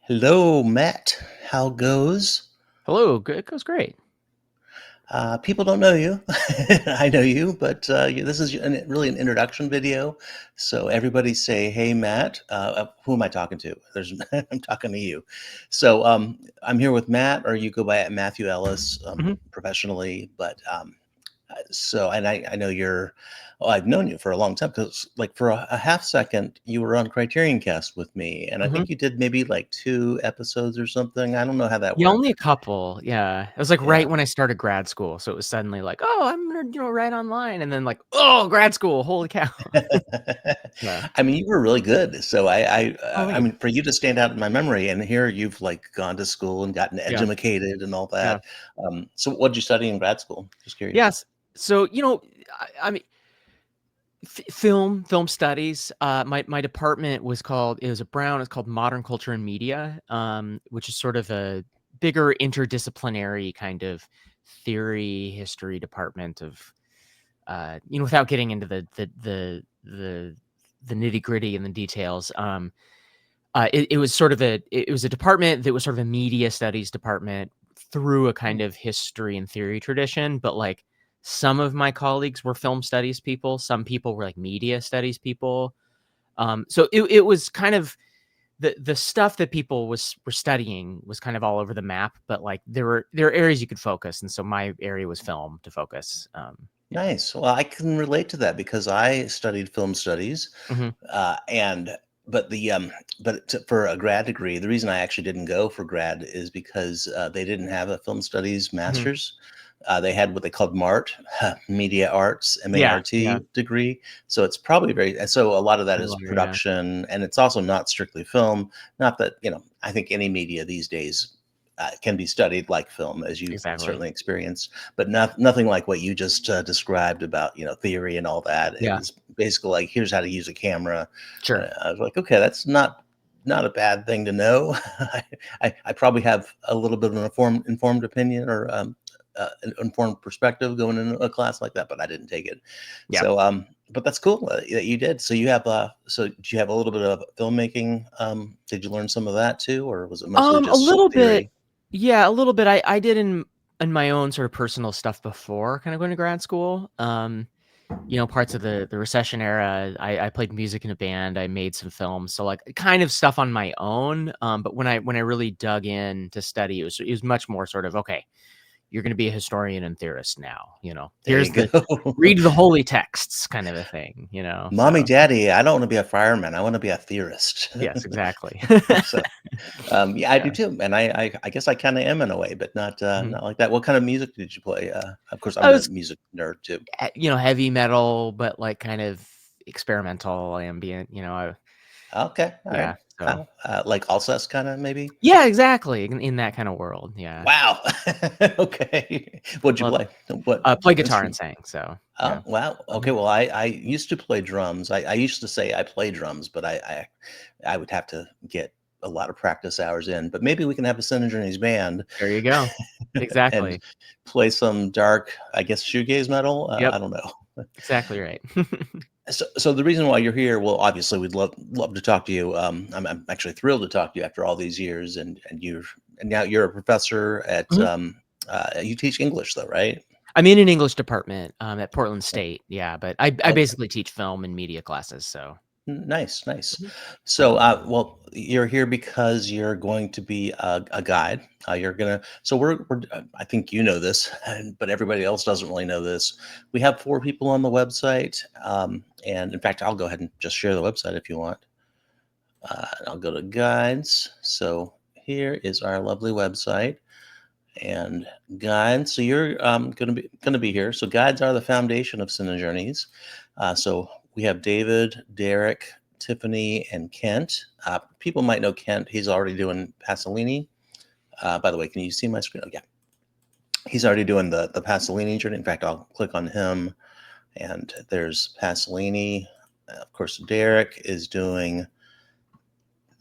Hello, Matt. How goes? Hello, it goes great. People don't know you. I know you, but this is really an introduction video. So everybody say, "Hey, Matt." Who am I talking to? I'm talking to you. So I'm here with Matt, or you go by Matthew Ellis Mhm. professionally. And I know I've known you for a long time because, like, for a half second, you were on Criterion Cast with me, and I Mhm. think you did maybe like 2 episodes or something. I don't know how that Yeah, only worked. a couple, yeah. It was, like, right Yeah. when I started grad school, so it was suddenly like, "Oh, I'm gonna, write online," and then like, "Oh, grad school, holy cow." Yeah. I mean, you were really good. So Oh, I wait. mean, for you to stand out in my memory, and here you've like gone to school and gotten Yeah, educated and all yeah. that. So what did you study in grad school? Just curious. Yes. So, I mean, film studies, my department was called it was a Brown, it's called Modern Culture and Media, which is sort of a bigger interdisciplinary kind of theory, history department of without getting into the nitty-gritty and the details, it was sort of it was a department that was sort of a media studies department through a kind Hmm. of history and theory tradition, but, like, some of my colleagues were film studies people, some people were, like, media studies people, so it was kind of the stuff that people were studying was kind of all over the map, but, like, there were areas you could focus, and so my area was film to focus, yeah. Nice. Well, I can relate to that because I studied film studies, Mhm. and but for a grad degree, the reason I actually didn't go for grad is because they didn't have a film studies Mhm. master's. They had what they called MART, Media Arts, Yeah, yeah. MART degree. So it's probably so a lot of that is Similar, yeah. production, and it's also not strictly film. Not that, I think any media these days can be studied like film, as you Exactly. certainly experienced, but nothing like what you just described about, theory and all that. It Yeah, was basically like, here's how to use a camera. And sure. I was like, okay, that's not a bad thing to know. I probably have a little bit of an informed opinion, or an informed perspective going into a class like that, but I didn't take it. Yeah. So, but that's cool that you did. So do you have a little bit of filmmaking? Did you learn some of that too, or was it mostly A just little bit. theory? Yeah, a little bit. I did in my own sort of personal stuff before kind of going to grad school. Parts of the recession era, I played music in a band, I made some films, so, like, kind of stuff on my own, but when I really dug in to study, it was much more sort of, "Okay, you're gonna be a historian and theorist now," There "Here's you the go. read the holy texts," kind of a thing, so Mommy, daddy, I don't want to be a fireman. I want to be a theorist. yes, exactly. So, yeah, I do Yeah. too, and I guess I kind of am in a way, but Mhm. not like that. What kind of music did you play? Of course, I I'm a was music nerd too. heavy metal, but, like, kind of experimental, ambient, Okay, all right. yeah, so Wow, like Alsace, kind of maybe. yeah, exactly, in that kinda world, yeah. Wow. Okay. What'd you Love play? What play guitar and instrument? sing, so, Oh, yeah. wow. Okay. Mhm. Well, I used to play drums. I used to say I play drums, but I would have to get a lot of practice hours in. But maybe we can have a CineJourneys band There you go. and Exactly. play some dark, I guess, shoegaze metal. Yep, I don't know. exactly right. So the reason why you're here, well, obviously, we'd love to talk to you. I'm actually thrilled to talk to you after all these years, and now you're a professor at Mhm. you teach English, though, right? I'm in an English department, at Portland State, yeah, but I Okay. basically teach film and media classes, so Nice, nice. Mhm. So, well, you're here because you're going to be a guide. So I think you know this, but everybody else doesn't really know this. We have 4 people on the website. And in fact, I'll go ahead and just share the website if you want. I'll go to guides. So here is our lovely website and guides. So you're going to be here. So guides are the foundation of CineJourneys. So we have David, Derek, Tiffany, and Kent. People might know Kent. He's already doing Pasolini. By the way, can you see my screen? Oh, yeah. He's already doing the Pasolini journey. In fact, I'll click on him, and there's Pasolini. Of course, Derek is doing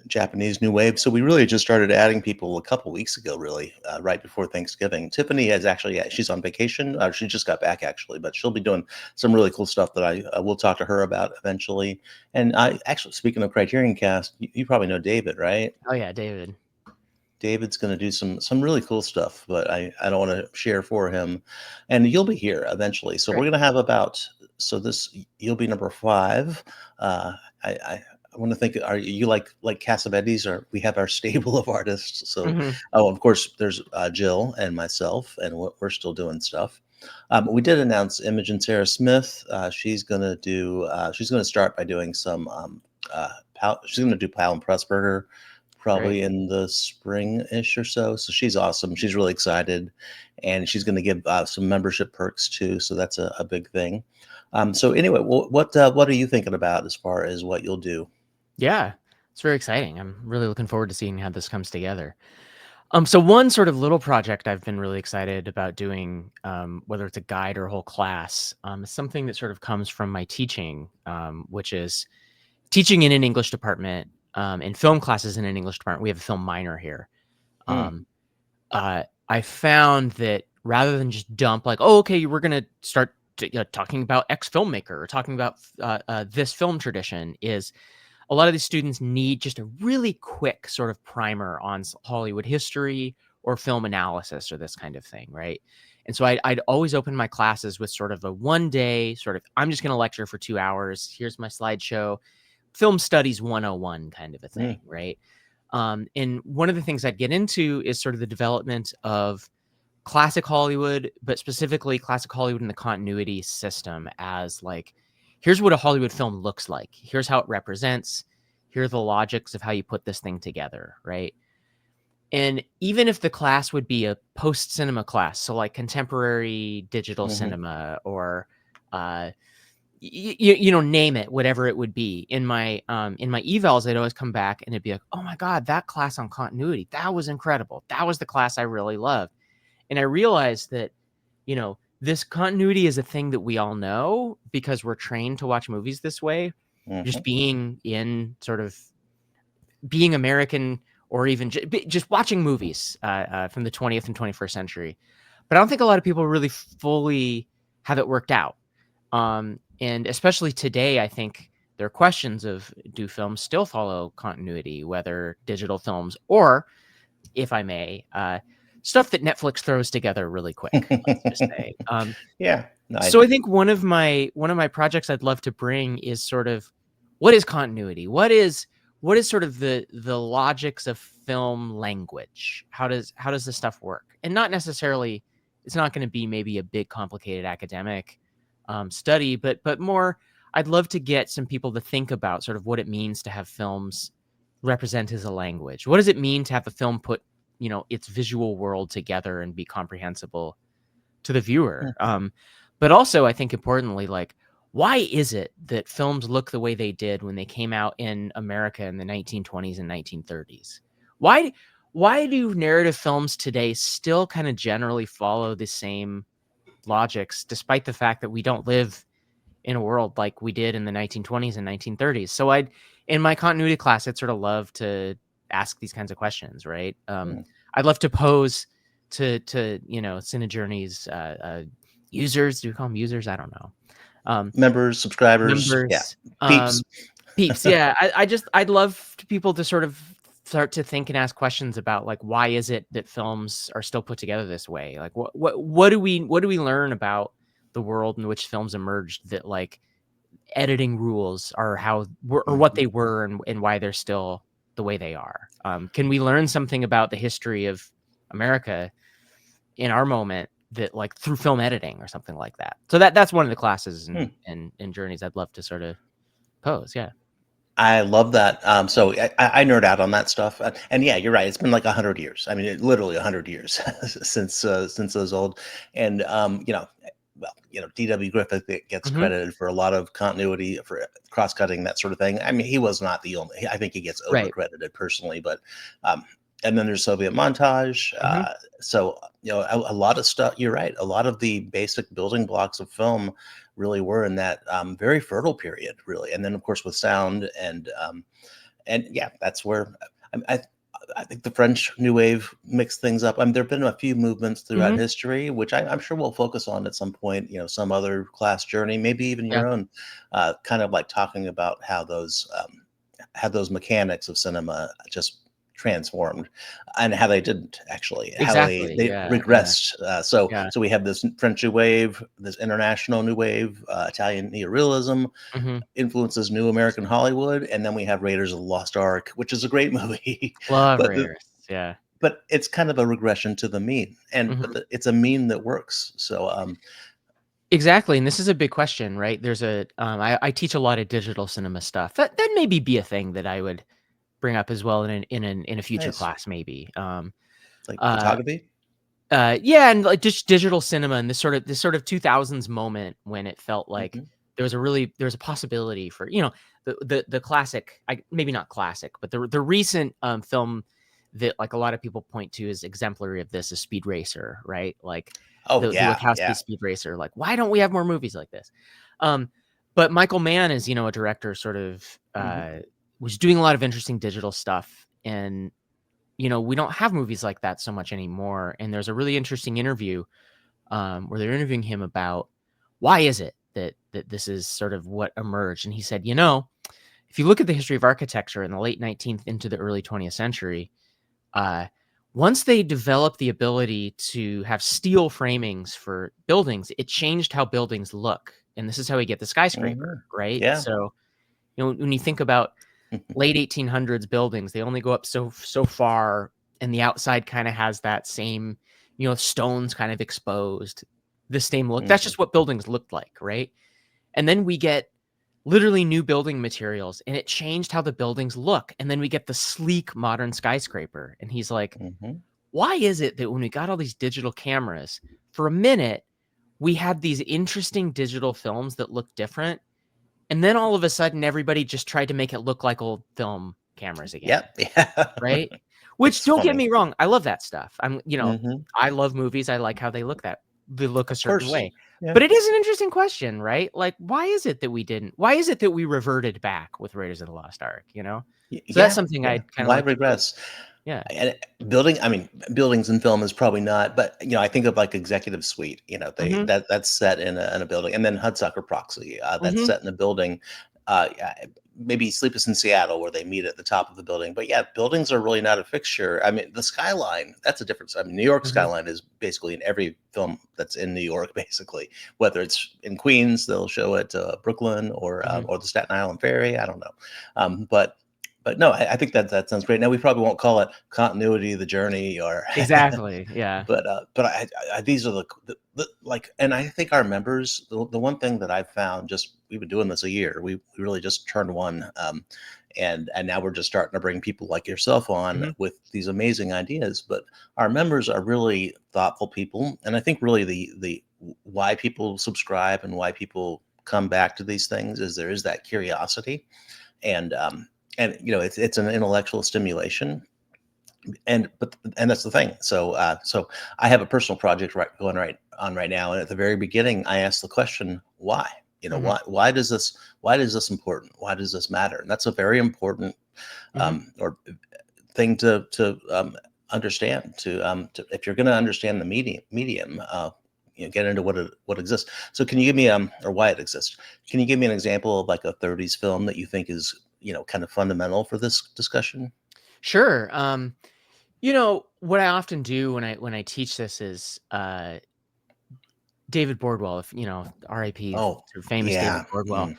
Japanese New Wave. So we really just started adding people a couple weeks ago, really, right before Thanksgiving. Tiffany has actually, she's on vacation. She just got back actually, but she'll be doing some really cool stuff that I will talk to her about eventually. And I actually, speaking of Criterion Cast, you probably know David, right? Oh, yeah, David. David's going to do some really cool stuff, but I don't want to share for him. And you'll be here eventually. So we're Great. going to have about so this you'll be number 5. Uh, I want to think. Are you like Cassavetes, or we have our stable of artists? So Mhm. oh, of course, there's Jill and myself, and we're still doing stuff. We did announce Imogen Sarah Smith. She's going to do. She's going to start by doing some. She's going to do Powell and Pressburger Great. probably in the spring-ish or so. So she's awesome. She's really excited, and she's going to give some membership perks too. So that's a big thing. So anyway, what are you thinking about as far as what you'll do? Yeah, it's very exciting. I'm really looking forward to seeing how this comes together. So one sort of little project I've been really excited about doing, whether it's a guide or a whole class, is something that sort of comes from my teaching, which is teaching in an English department, in film classes in an English department. We have a film minor here. Hmm. Um, I found that rather than just dump like, oh, okay, we're gonna start talking about X filmmaker or talking about this film tradition, is a lot of these students need just a really quick sort of primer on Hollywood history or film analysis or this kind of thing, right? And so I'd always open my classes with sort of a 1 day sort of, I'm just going to lecture for 2 hours. Here's my slideshow, film studies 101 kind of a Hmm. thing, right? And one of the things I'd get into is sort of the development of classic Hollywood, but specifically classic Hollywood in the continuity system as like, here's what a Hollywood film looks like. Here's how it represents. Here are the logics of how you put this thing together, right? And even if the class would be a post cinema class, so like contemporary digital Hmm. cinema or uh you know, name it, whatever it would be, in my evals I'd always come back and it'd be like, oh my god, that class on continuity, that was incredible, that was the class I really loved. And I realized that, you know, this continuity is a thing that we all know because we're trained to watch movies this way, just Hmm. being in sort of being American, or even just watching movies from the 20th and 21st century. But I don't think a lot of people really fully have it worked out. And especially today, I think there are questions of, do films still follow continuity, whether digital films or, if I may, stuff that Netflix throws together really quick, let's just say. Yeah. No, So I think one of my projects I'd love to bring is sort of, what is continuity? What is sort of the logics of film language? How does this stuff work? And not necessarily, it's not going to be maybe a big complicated academic study, but more, I'd love to get some people to think about sort of what it means to have films represent as a language. What does it mean to have a film put, its visual world together and be comprehensible to the viewer? But also, I think importantly, like, why is it that films look the way they did when they came out in America in the 1920s and 1930s? Why why do narrative films today still kind of generally follow the same logics, despite the fact that we don't live in a world like we did in the 1920s and 1930s? So in my continuity class, I'd sort of love to ask these kinds of questions, right? Hmm. I'd love to pose to CineJourneys users. Do we call them users? I don't know. Um, Members, subscribers, yeah, members, peeps. peeps. Yeah, I'd love people to sort of start to think and ask questions about, like, why is it that films are still put together this way? Like, what do we learn about the world in which films emerged, that like editing rules are or what Mhm. they were, and why they're still the way they are? Can we learn something about the history of America in our moment, that like through film editing or something like that? So that's one of the classes Hmm. and journeys I'd love to sort of pose. Yeah. I love that. So I nerd out on that stuff, and yeah, you're right. It's been like 100 years. I mean, literally 100 years since those old, and well, D.W. Griffith gets Hmm. credited for a lot of continuity, for cross-cutting, that sort of thing. I mean, he was not the only. I think he gets Right. over-credited personally, but um, and then there's Soviet montage. Hmm. So a lot of stuff. You're right. A lot of the basic building blocks of film really were in that very fertile period, really. And then, of course, with sound and yeah, that's where I think the French New Wave mixed things up. There have been a few movements throughout Hmm. history, which I'm sure we'll focus on at some point. Some other class journey, maybe even Yeah. your own, kind of like talking about how those mechanics of cinema just transformed, and how they didn't actually, how Exactly. they Yeah. Yeah. regressed. So Yeah. we have this French New Wave, this international New Wave, Italian neorealism Hmm. influences New American Hollywood, and then we have Raiders of the Lost Ark, which is a great movie, Love but Raiders. Yeah. it's kind of a regression to the mean, and Hmm. it's a mean that works. So Exactly, and this is a big question, right? I teach a lot of digital cinema stuff. That maybe be a thing that I would bring up as well in a future nice, class, maybe. like Uh, photography. yeah, and like just digital cinema and this sort of 2000s moment when it felt like Hmm. there was a possibility for the classic, maybe not classic, but the recent film that like a lot of people point to as exemplary of this is Speed Racer, right? Like Oh the yeah, Wachowski yeah. Speed Racer. Like, why don't we have more movies like this? Um, but Michael Mann is a director sort of Hmm. was doing a lot of interesting digital stuff, and we don't have movies like that so much anymore. And there's a really interesting interview where they're interviewing him about why is it that this is sort of what emerged. And he said, if you look at the history of architecture in the late 19th into the early 20th century, uh, once they developed the ability to have steel framings for buildings, it changed how buildings look. And this is how we get the Hmm. skyscraper, right? Yeah. So, when you think about late 1800s buildings, they only go up so far, and the outside kind of has that same stones kind of exposed, the same look. That's Hmm. just what buildings looked like, right? And then we get literally new building materials, and it changed how the buildings look. And then we get the sleek modern skyscraper, and he's like, Hmm. why is it that when we got all these digital cameras, for a minute we had these interesting digital films that look different, and then all of a sudden, everybody just tried to make it look like old film cameras again, Yep. Yeah. right? Which, It's don't get funny. me wrong, I love that stuff. Hmm. I love movies. I like how they look a Of certain course. way. Yeah. But it is an interesting question, right? Like, why is it that we didn't? Why is it that we reverted back with Raiders of the Lost Ark? So that's Yeah. something Yeah. I'd kind of Why like to probe. regress? Yeah. And building, I mean, buildings in film is probably not, but I think of like Executive Suite. Mm-hmm. That's set in a building, and then Hudsucker Proxy, that's Mm-hmm. set in a building. Yeah, maybe Sleepless in Seattle, where they meet at the top of the building. But yeah, buildings are really not a fixture. I mean, the skyline, that's a difference. I mean, New York Mm-hmm. skyline is basically in every film that's in New York, basically. Whether it's in Queens, they'll show it, Brooklyn, Mm-hmm. or the Staten Island Ferry. I don't know, but no, I think that sounds great. Now we probably won't call it continuity of the journey, or Exactly. Yeah. but these are like, and I think our members, the one thing that I've found, just we've been doing this a year, we really just turned one, and now we're just starting to bring people like yourself on Mm-hmm. with these amazing ideas. But our members are really thoughtful people, and I think really the why people subscribe and why people come back to these things is there is that curiosity, and it's an intellectual stimulation, and that's the thing. So I have a personal project going right now, and at the very beginning I asked the question, why? Mm-hmm. Why does this important, why does this matter? And that's a very important, Mm-hmm. or thing to understand, if you're going to understand the medium, get into what exists. So can you give me, or why it exists, can you give me an example of like a 30s film that you think is kind of fundamental for this discussion? Sure. What I often do when I teach this is David Bordwell, if R.I.P. Oh, sort of famous David yeah. Bordwell,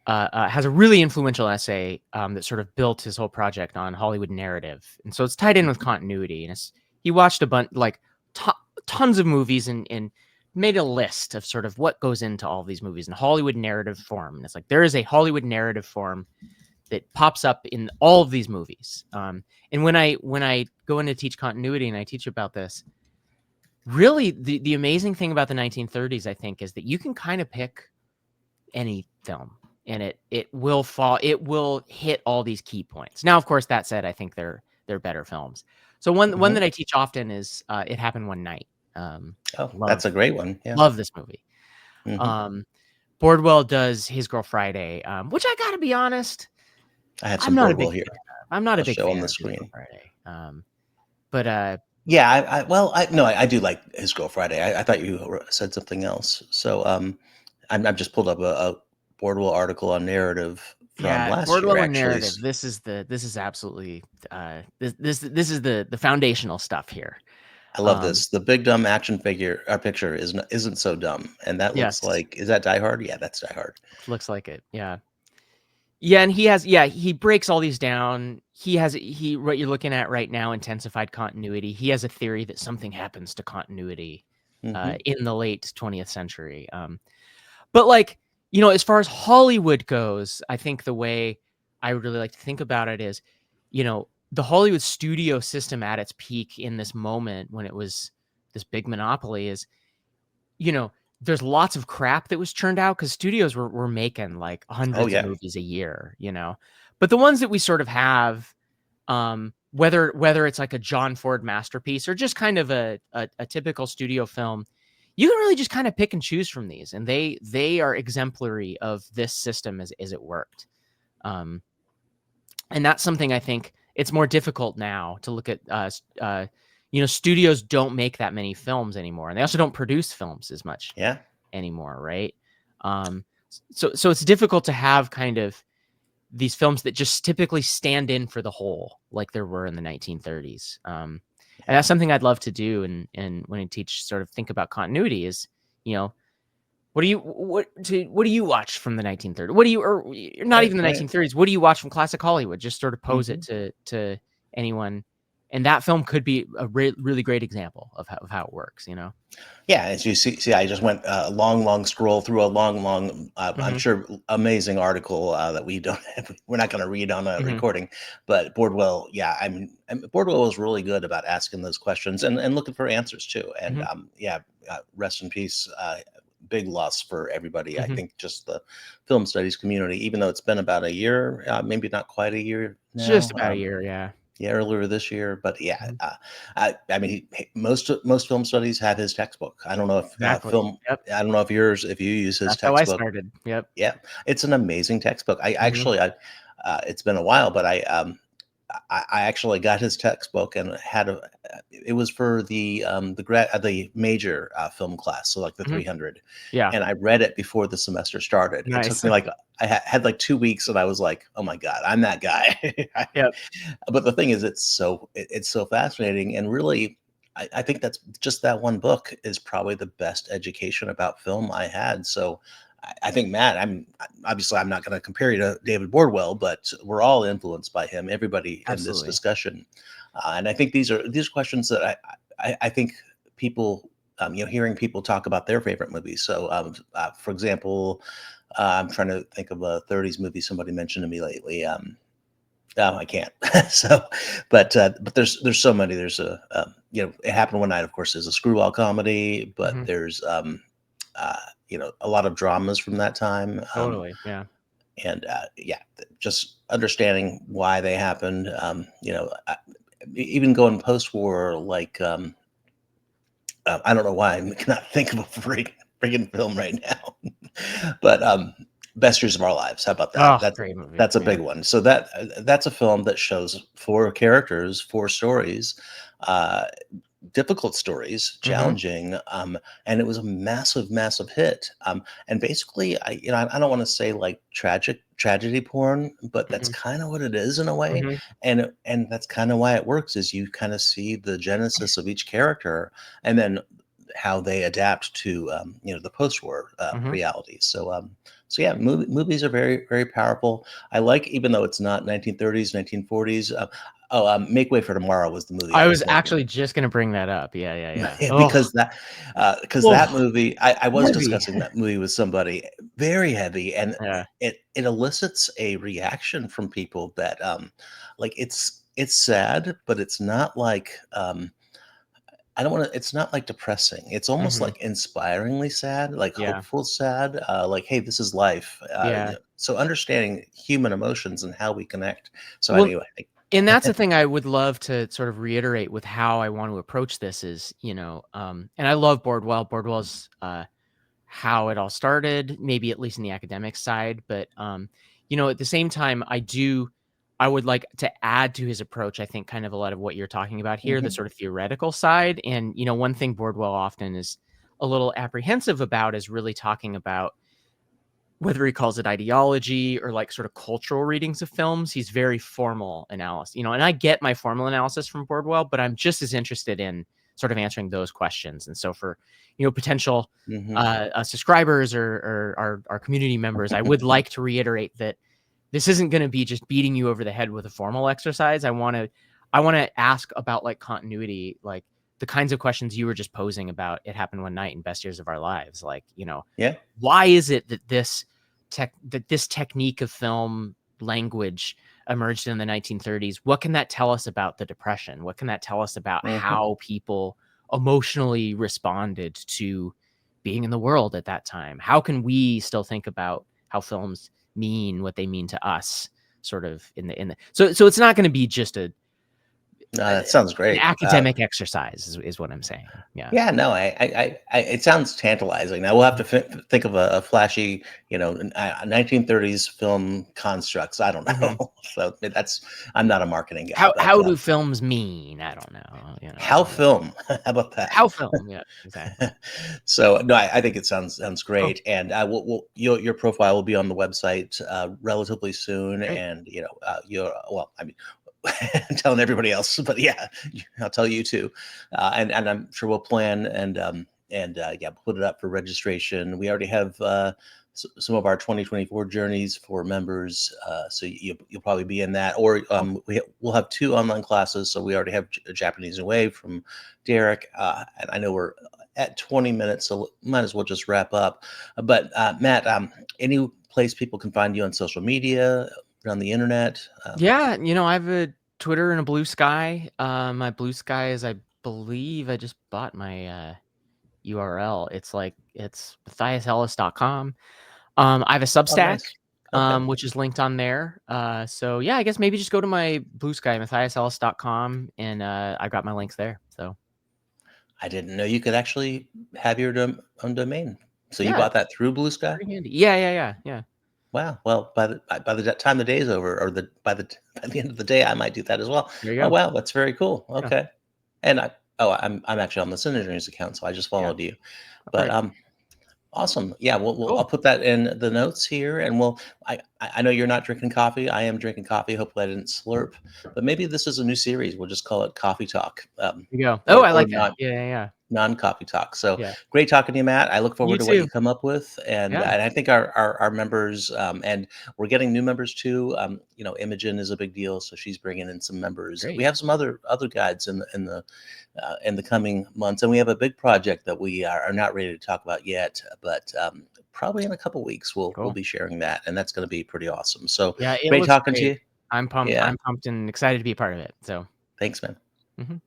Mm. has a really influential essay that sort of built his whole project on Hollywood narrative, and so it's tied in with Mhm. continuity. And he watched a bunch, like to tons of movies, and made a list of sort of what goes into all these movies in Hollywood narrative form. And it's like there is a Hollywood narrative form that pops up in all of these movies. And when I go in to teach continuity and I teach about this, really the amazing thing about the 1930s, I think, is that you can kind of pick any film and it will hit all these key points. Now, of course, that said, I think they're better films. So one Mhm. that I teach often is It Happened One Night. Oh, that's Love a great one. Yeah. love this movie. Mhm. Um, Bordwell does His Girl Friday, which I gotta be honest, I have I'm some not a big Boardwell here. fan of. I'm not a I'll big show on fan the of His Girl screen. Friday. But Yeah, well, I no, I do like His Girl Friday. I thought you said something else. So, I've just pulled up a Boardwell article on narrative from Yeah, last year, Bordwell and actually. narrative. This is absolutely this is the foundational stuff here. I love Um, this. The big dumb action figure picture isn't so dumb, and that looks yes, like, is that Die Hard? Yeah, that's Die Hard. looks like it. Yeah. Yeah, and he breaks all these down. He what you're looking at right now, intensified continuity. He has a theory that something happens to continuity Hmm. in the late 20th century. But like, as far as Hollywood goes, I think the way I would really like to think about it is, the Hollywood studio system at its peak in this moment when it was this big monopoly is, you know, there's lots of crap that was churned out because studios were making like Oh hundreds of yeah, movies a year. But the ones that we sort of have, whether it's like a John Ford masterpiece or just kind of a typical studio film, you can really just kind of pick and choose from these, and they are exemplary of this system as it worked. Um, and that's something I think it's more difficult now to look at. Studios don't make that many films anymore, and they also don't produce films as much yeah. anymore, right? Um, so it's difficult to have kind of these films that just typically stand in for the whole, like there were in the 1930s. And that's something I'd love to do. And when I teach, sort of think about continuity is, you know, what do you watch from the 1930s? What do you, or not Right, even the right. 1930s? What do you watch from classic Hollywood? Just sort of pose it Hmm. to anyone, and that film could be a really great example of how it works. Yeah, as you see, I just went a long, long scroll through a long, long, I'm Hmm. sure, amazing article that we don't have, we're not going to read on a Hmm. recording. But Bordwell, yeah, Bordwell was really good about asking those questions and looking for answers too. And Hmm. yeah, rest in peace. Big loss for everybody. I Hmm. think just the film studies community, even though it's been about a year, maybe not quite a year Just now. about a year, yeah. Yeah, earlier this year, but yeah, Mhm. I mean, most film studies have his textbook. I don't know if Exactly. Yep. I don't know if you use his That's how I textbook. started. Yep. Yeah, it's an amazing textbook. I Mhm. actually, it's been a while, but I actually got his textbook and had a. It was for the major film class, so like the Mhm. 300, Yeah. and I read it before the semester started. It Nice. took me like had like 2 weeks, and I was like, oh my god, I'm that guy. Yep. But the thing is, it's so fascinating, and really, I think that's just that one book is probably the best education about film I had. So I think Matt, obviously I'm not going to compare you to David Bordwell, but we're all influenced by him. Everybody in this Absolutely. discussion, and I think these are questions that I think people. Hearing people talk about their favorite movies. So, for example, I'm trying to think of a 30s movie somebody mentioned to me lately. No, I can't. So, but there's so many. There's It Happened One Night, of course, is a screwball comedy, but Mhm. there's a lot of dramas from that time, Totally. Yeah. and yeah, just understanding why they happened. Even going post-war, like I don't know why I cannot think of a freaking film right now, but Best Years of Our Lives. How about that? Oh, great movie. That's a Yeah. big one. So that's a film that shows four characters, four stories, uh, difficult stories, Mhm. challenging, and it was a massive, massive hit. And basically, I don't want to say like tragedy porn, but that's Mhm. kind of what it is in a way, Mhm. and that's kind of why it works. Is you kind of see the genesis of each character, and then how they adapt to the post-war Mhm. reality. So yeah, movies are very, very powerful. I like, even though it's not 1930s, 1940s. Make Way for Tomorrow was the movie I I was was thinking. actually just gonna bring that up. Yeah, yeah, yeah. Yeah, Oh, because that oh, movie, I was heavy. discussing that movie with somebody, very heavy, and Yeah. it elicits a reaction from people that like it's sad, but it's not like I don't want to. It's not like depressing. It's almost Mhm. like inspiringly sad, like Yeah. hopeful sad. Like, hey, this is life. Yeah. So understanding human emotions and how we connect. So Well, anyway, and that's the thing I would love to sort of reiterate with how I want to approach this is, and I love Bordwell. Bordwell's how it all started, maybe at least in the academic side. But at the same time, I would like to add to his approach, I think kind of a lot of what you're talking about here, the mhm, sort of theoretical side. And, one thing Bordwell often is a little apprehensive about is really talking about whether he calls it ideology or like sort of cultural readings of films, he's very formal analysis, and I get my formal analysis from Boardwell, but I'm just as interested in sort of answering those questions. And so for, potential Hmm. subscribers or our community members, I would like to reiterate that this isn't going to be just beating you over the head with a formal exercise. I want to ask about like continuity, like the kinds of questions you were just posing about It Happened One Night and Best Years of Our Lives. Like, Yeah. why is it that this technique of film language emerged in the 1930s? What can that tell us about the Depression? What can that tell us about Hmm. how people emotionally responded to being in the world at that time? How can we still think about how films mean what they mean to us, sort of so it's not going to be just No, that sounds an great. academic exercise is what I'm saying. Yeah. Yeah, no, it sounds tantalizing. Now we'll have to think of a flashy, 1930s film constructs. I don't Hmm. know. So that's, I'm not a marketing guy, but How do films mean? I don't know. how film? How about that? How film? Yeah, exactly. So no, I think it sounds Cool. great, and your profile will be on the website relatively soon, Great. and well, I mean, I'm telling everybody else, but yeah, I'll tell you too, and I'm sure we'll plan and yeah, put it up for registration. We already have some of our 2024 journeys for members, so you'll probably be in that, or Cool. we'll have 2 online classes. So we already have Japanese Away from Derek, and I know we're at 20 minutes, so might as well just wrap up. But Matt, any place people can find you on social media, on the internet? Yeah, I have a Twitter and a Blue Sky. My Blue Sky is, I believe, I just bought my URL. It's MatthiasEllis.com. I have a Oh, Substack, nice. Okay. which is linked on there. So yeah, I guess maybe just go to my Blue Sky, MatthiasEllis.com, and I got my links there. So I didn't know you could actually have your own domain. So you yeah, bought that it's through Blue Sky? pretty handy. Yeah. Wow. Well, by the time the day is over, or by the end of the day, I might do that as well. There you Oh, go. wow, that's very cool. Yeah, Okay. And I'm actually on the CineJourneys account, so I just yeah. followed you. Oh, But great. awesome. Yeah, I'll Cool. put that in the notes here, and I know you're not drinking coffee. I am drinking coffee. Hopefully, I didn't slurp. But maybe this is a new series. We'll just call it Coffee Talk, There you go. Oh, or I or like that. not Yeah. non-coffee talk. So Yeah. great talking to you, Matt. I look You forward to what you too. come up with, Yeah. and I think our members, and we're getting new members too. Imogen is a big deal, so she's bringing in some members. We Great. have some other guides in the coming months, and we have a big project that we are not ready to talk about yet, but probably in a couple weeks we'll Cool. be sharing that, and that's going to be pretty awesome. So Yeah, it great looks talking to great. you. I'm pumped. Yeah, I'm pumped and excited to be a part of it. So, thanks, man. mhm.